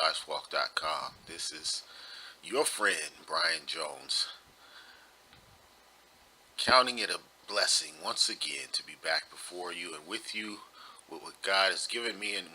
lifewalk.com. This is your friend, Brian Jones, counting it a blessing once again to be back before you and with you with what God has given me, and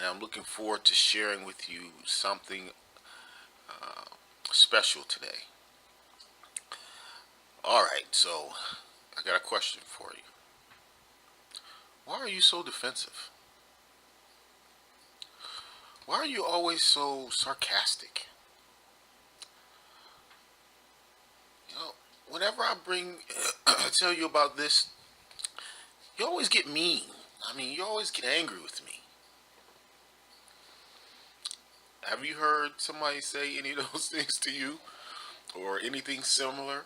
I'm looking forward to sharing with you something special today. All right, so I got a question for you. Why are you so defensive? Why are you always so sarcastic? You know, whenever I tell you about this, you always get mean. I mean, you always get angry with me. Have you heard somebody say any of those things to you or anything similar?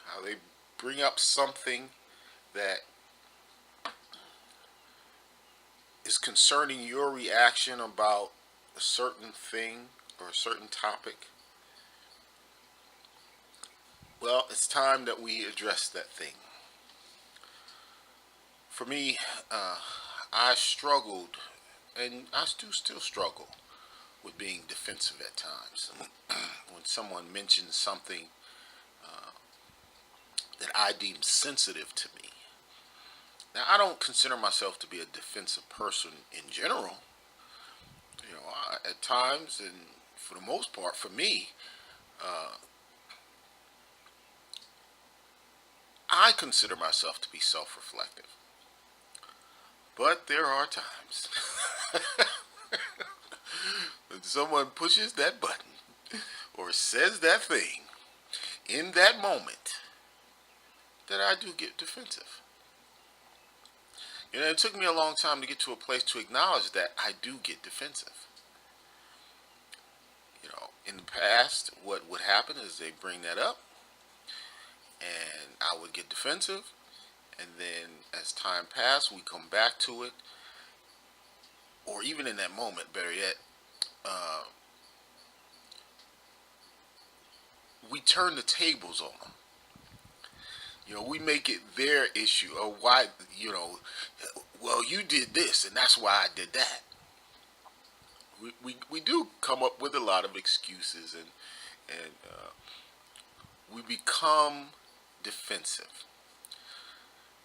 How they bring up something that is concerning your reaction about a certain thing or a certain topic? Well, it's time that we address that thing. For me, I struggled, and I do still struggle with being defensive at times. When someone mentions something that I deem sensitive to me. Now, I don't consider myself to be a defensive person in general. At times, and for the most part, for me, I consider myself to be self-reflective. But there are times when someone pushes that button or says that thing in that moment that I do get defensive. It took me a long time to get to a place to acknowledge that I do get defensive. In the past, what would happen is they bring that up, and I would get defensive, and then as time passed, we come back to it, or even in that moment, better yet, we turn the tables on them. We make it their issue, or why, well, you did this, and that's why I did that. We do come up with a lot of excuses, and we become defensive.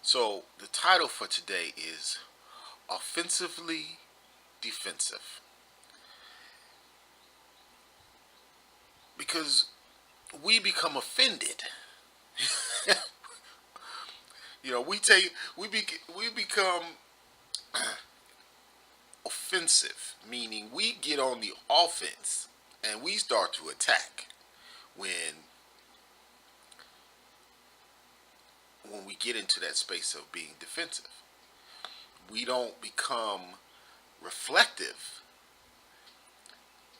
So the title for today is Offensively Defensive. Because we become offended. We become offensive, meaning we get on the offense and we start to attack when we get into that space of being defensive. We don't become reflective.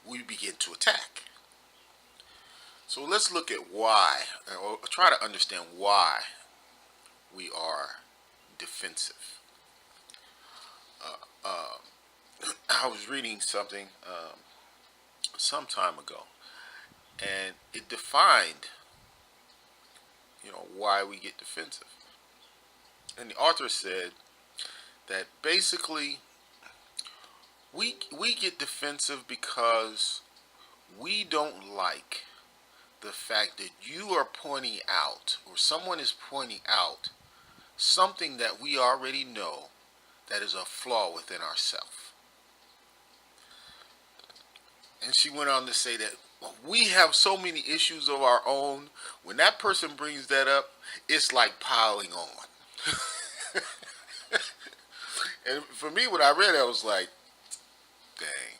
We begin to attack. So let's look at why, or try to understand why we are defensive. I was reading something some time ago, and it defined, why we get defensive. And the author said that basically we get defensive because we don't like the fact that you are pointing out, or someone is pointing out, something that we already know that is a flaw within ourselves. And she went on to say that we have so many issues of our own. When that person brings that up, it's like piling on. And for me, when I read it, I was like, dang,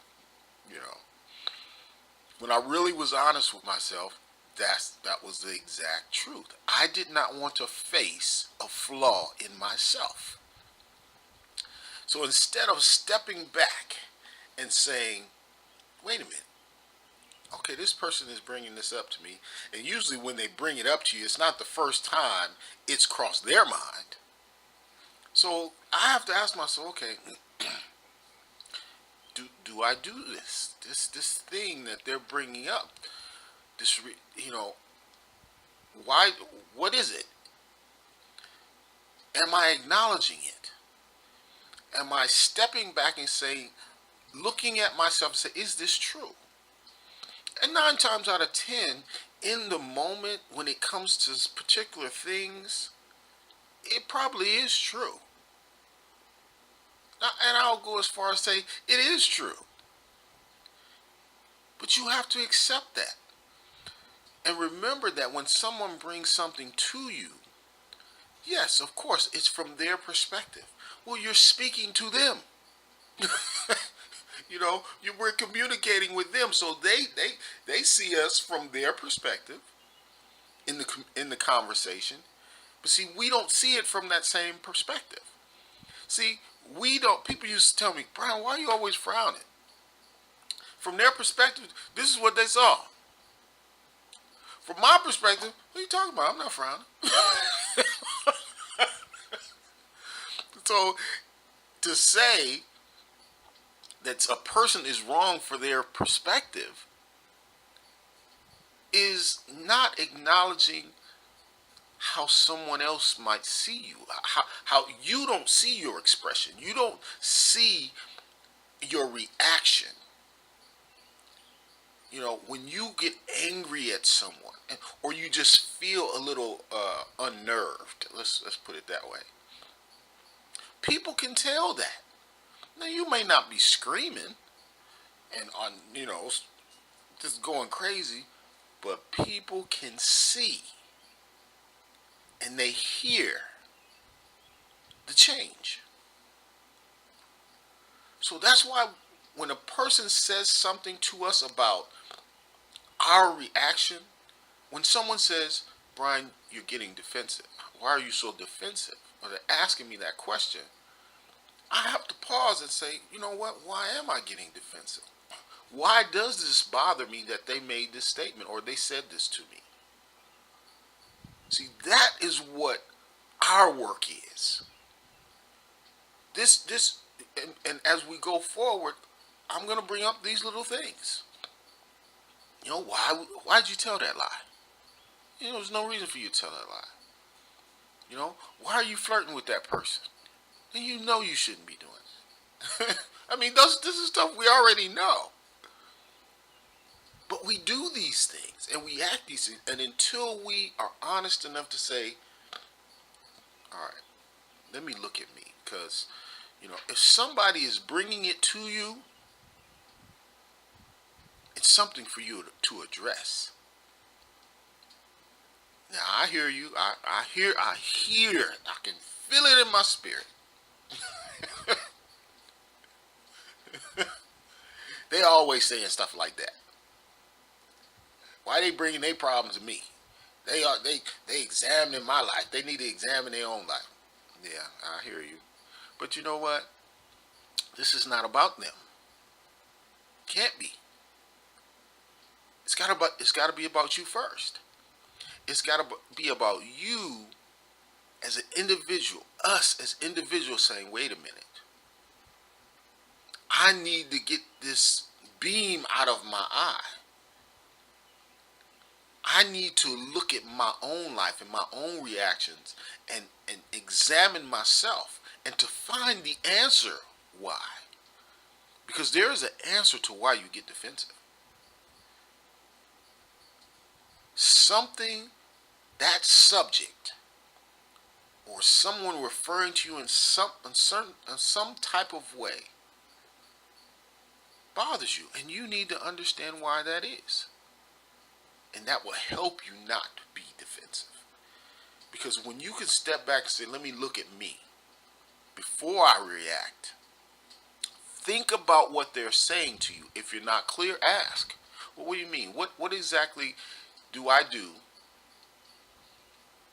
when I really was honest with myself, that was the exact truth. I did not want to face a flaw in myself. So instead of stepping back and saying, wait a minute, okay, this person is bringing this up to me, and usually when they bring it up to you, it's not the first time it's crossed their mind. So I have to ask myself, okay, do I do this thing that they're bringing up? Why? What is it? Am I acknowledging it? am I stepping back and saying, looking at myself and say, is this true? And 9 times out of 10, in the moment when it comes to particular things, it probably is true. And I'll go as far as say it is true. But you have to accept that. And remember that when someone brings something to you, yes, of course, it's from their perspective. Well, you're speaking to them. We're communicating with them, so they see us from their perspective in the conversation. But see, we don't see it from that same perspective. See, we don't. People used to tell me, Brian, why are you always frowning? From their perspective, this is what they saw. From my perspective, what are you talking about? I'm not frowning. So to say that a person is wrong for their perspective is not acknowledging how someone else might see you, how you don't see your expression, you don't see your reaction. When you get angry at someone, or you just feel a little unnerved, let's put it that way. People can tell that. Now you may not be screaming and just going crazy, but people can see and they hear the change. So that's why when a person says something to us about our reaction, when someone says, Brian, you're getting defensive. Why are you so defensive? Or they're asking me that question. I have to pause and say, you know what? Why am I getting defensive? Why does this bother me that they made this statement or they said this to me? See, that is what our work is. And as we go forward, I'm going to bring up these little things. Why'd you tell that lie? There's no reason for you to tell that lie. Why are you flirting with that person? And you know you shouldn't be doing it. I mean, this is stuff we already know. But we do these things and we act these things. And until we are honest enough to say, all right, let me look at me. Because, if somebody is bringing it to you, it's something for you to address. Now, I hear you. I hear it. I can feel it in my spirit. They always saying stuff like that. Why they bringing their problems to me? They examining my life. They need to examine their own life. Yeah, I hear you. But you know what? This is not about them. Can't be. It's got to be about you first. It's got to be about you as an individual, us as individuals saying, wait a minute. I need to get this beam out of my eye. I need to look at my own life and my own reactions and examine myself and to find the answer why. Because there is an answer to why you get defensive. Something, that subject, or someone referring to you in some type of way bothers you, and you need to understand why that is. And that will help you not be defensive. Because when you can step back and say, let me look at me before I react, think about what they're saying to you. If you're not clear, ask. Well, what do you mean? What exactly do I do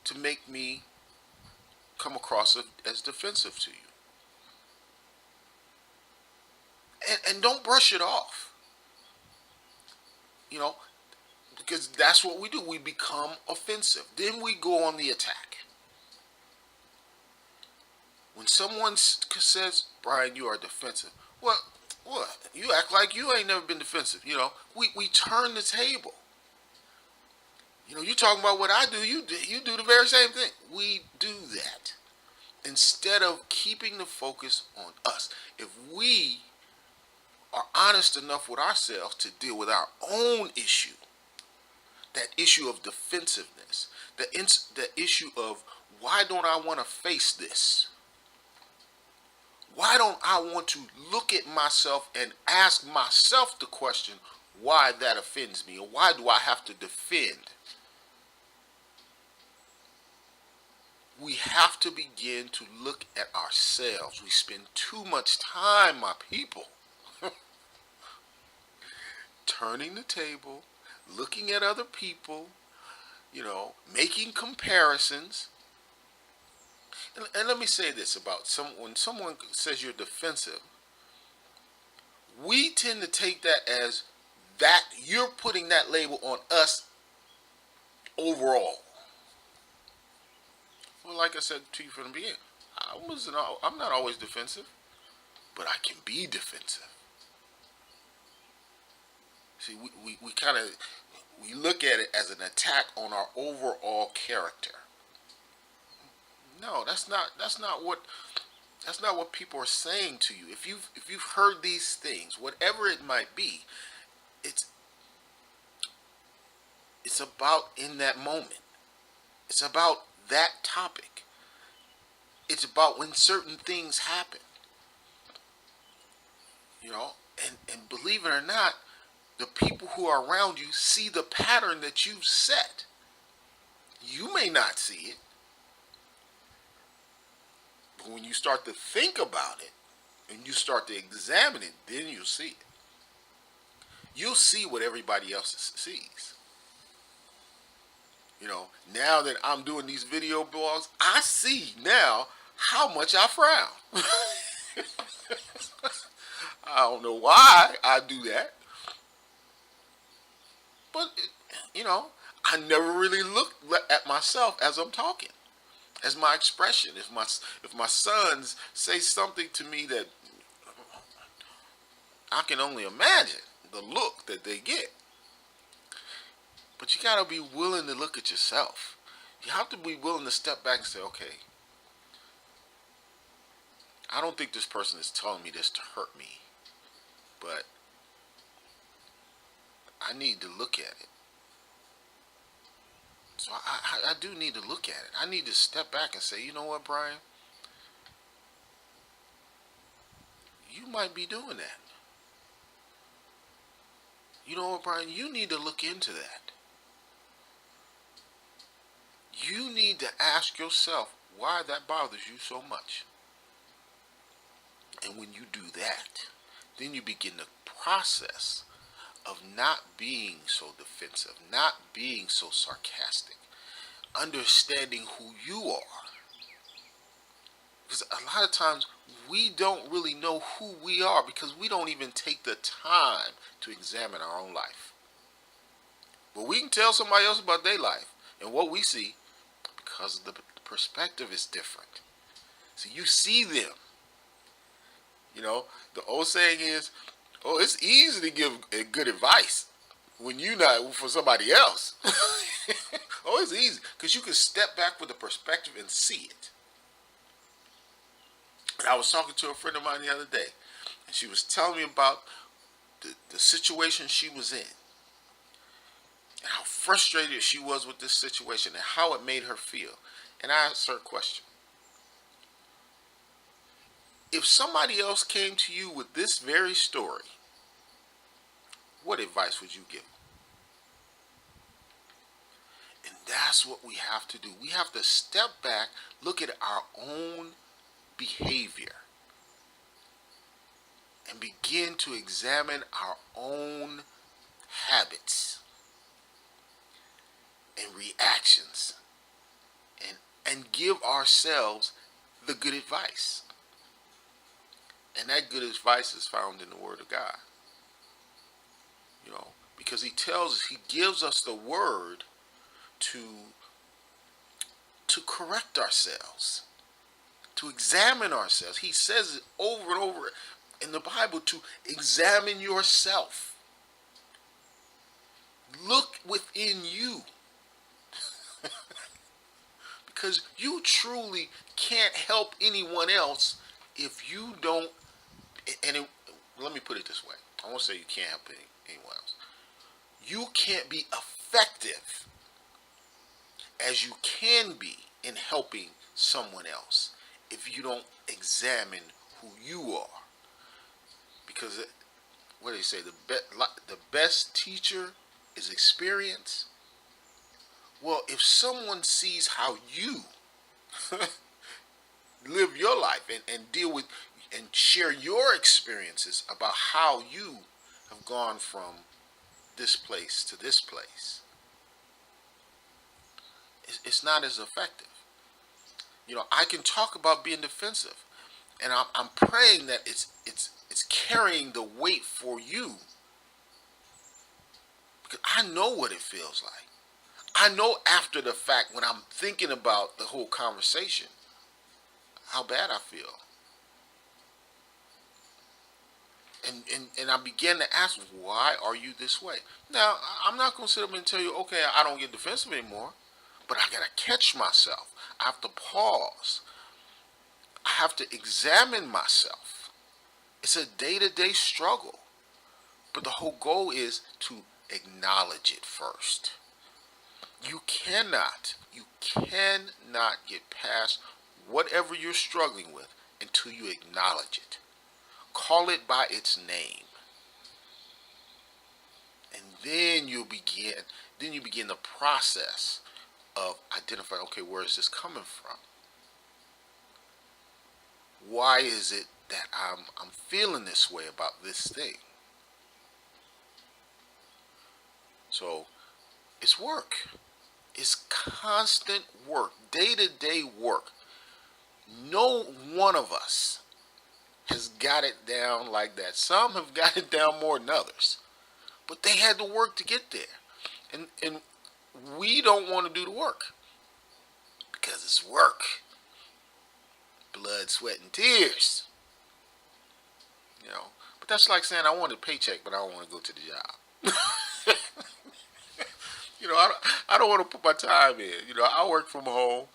to make me come across as defensive to you? And don't brush it off. Because that's what we do. We become offensive. Then we go on the attack. When someone says, Brian, you are defensive. Well, what? You act like you ain't never been defensive. We turn the table. You talking about what I do. You do the very same thing. We do that. instead of keeping the focus on us. If we are honest enough with ourselves to deal with our own issue, that issue of defensiveness, the issue of why don't I want to face this? Why don't I want to look at myself and ask myself the question why that offends me, or why do I have to defend? We have to begin to look at ourselves. We spend too much time, my people, turning the table, looking at other people, making comparisons. And let me say this about when someone says you're defensive, we tend to take that as that you're putting that label on us overall. Well, like I said to you from the beginning, I'm not always defensive, but I can be defensive. See, we look at it as an attack on our overall character. No, that's not what people are saying to you. If you've heard these things, whatever it might be, it's about in that moment. It's about that topic. It's about when certain things happen. And believe it or not, the people who are around you see the pattern that you've set. You may not see it, but when you start to think about it and you start to examine it, then you'll see it. You'll see what everybody else sees. Now that I'm doing these video blogs, I see now how much I frown. I don't know why I do that, but I never really look at myself as I'm talking, as my expression. If my sons say something to me that I can only imagine the look that they get. But you gotta be willing to look at yourself. You have to be willing to step back and say, okay, I don't think this person is telling me this to hurt me, but I need to look at it. So I do need to look at it. I need to step back and say, you know what, Brian? You might be doing that. You know what, Brian? You need to look into that. You need to ask yourself why that bothers you so much. And when you do that, then you begin the process of not being so defensive, not being so sarcastic, understanding who you are. Because a lot of times we don't really know who we are because we don't even take the time to examine our own life. But we can tell somebody else about their life and what we see because the perspective is different. So you see them. The old saying is, oh, it's easy to give good advice when you're not for somebody else. Oh, it's easy because you can step back with the perspective and see it. And I was talking to a friend of mine the other day, and she was telling me about the situation she was in, and how frustrated she was with this situation, and how it made her feel. And I asked her a question. If somebody else came to you with this very story, what advice would you give them? And that's what we have to do. We have to step back, look at our own behavior, and begin to examine our own habits and reactions, and give ourselves the good advice. And that good advice is found in the Word of God. Because He gives us the Word to correct ourselves, to examine ourselves. He says it over and over in the Bible to examine yourself. Look within you. Because you truly can't help anyone else if you don't. And let me put it this way. I won't say you can't help anyone else. You can't be effective as you can be in helping someone else if you don't examine who you are. Because what do they say? The best teacher is experience. Well, if someone sees how you live your life and deal with and share your experiences about how you have gone from this place to this place, it's not as effective. I can talk about being defensive, and I'm praying that it's carrying the weight for you, because I know what it feels like. I know after the fact, when I'm thinking about the whole conversation, how bad I feel. And I began to ask, why are you this way? Now, I'm not going to sit up and tell you, okay, I don't get defensive anymore, but I got to catch myself. I have to pause. I have to examine myself. It's a day-to-day struggle, but the whole goal is to acknowledge it first. You cannot get past whatever you're struggling with until you acknowledge it. Call it by its name. And then you begin the process of identifying, okay, where is this coming from? Why is it that I'm feeling this way about this thing? So it's work. It's constant work, day-to-day work. No one of us has got it down like that. Some have got it down more than others, but they had to work to get there. And we don't want to do the work because it's work. Blood, sweat, and tears. But that's like saying I want a paycheck, but I don't want to go to the job. I don't want to put my time in. I work from home.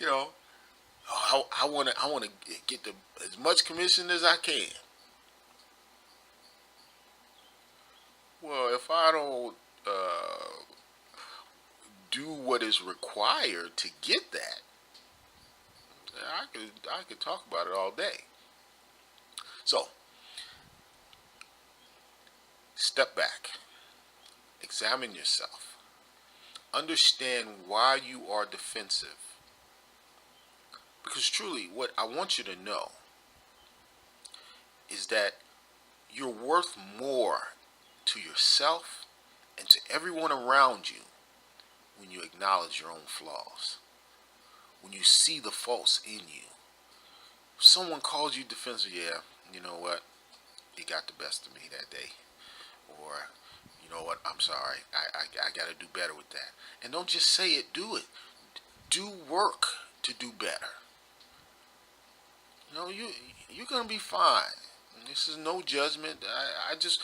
I want to get as much commission as I can. Well, if I don't do what is required to get that, I could talk about it all day. So, step back, examine yourself, understand why you are defensive. Because truly, what I want you to know is that you're worth more to yourself and to everyone around you when you acknowledge your own flaws, when you see the faults in you. If someone calls you defensive, yeah, you know what? You got the best of me that day. Or, you know what? I'm sorry. I got to do better with that. And don't just say it, do it. Do work to do better. You're gonna be fine. This is no judgment. I just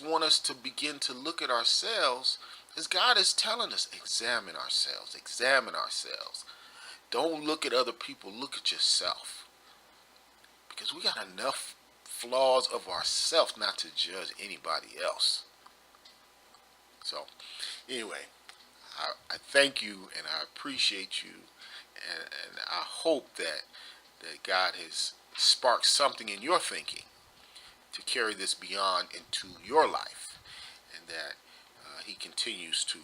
want us to begin to look at ourselves as God is telling us. Examine ourselves. Examine ourselves. Don't look at other people. Look at yourself. Because we got enough flaws of ourselves not to judge anybody else. So, anyway, I thank you and I appreciate you, and I hope that God has sparked something in your thinking to carry this beyond into your life, and that He continues to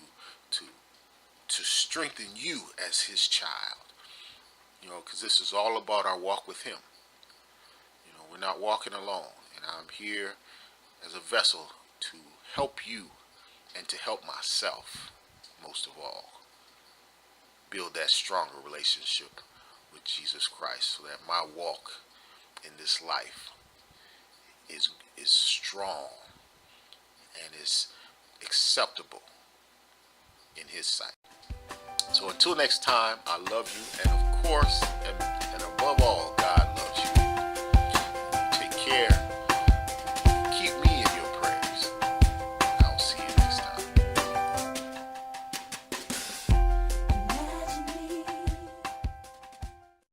strengthen you as His child. Because this is all about our walk with Him. We're not walking alone, and I'm here as a vessel to help you and to help myself, most of all, build that stronger relationship with Jesus Christ, so that my walk in this life is strong and is acceptable in His sight. So until next time, I love you, and of course, and above all,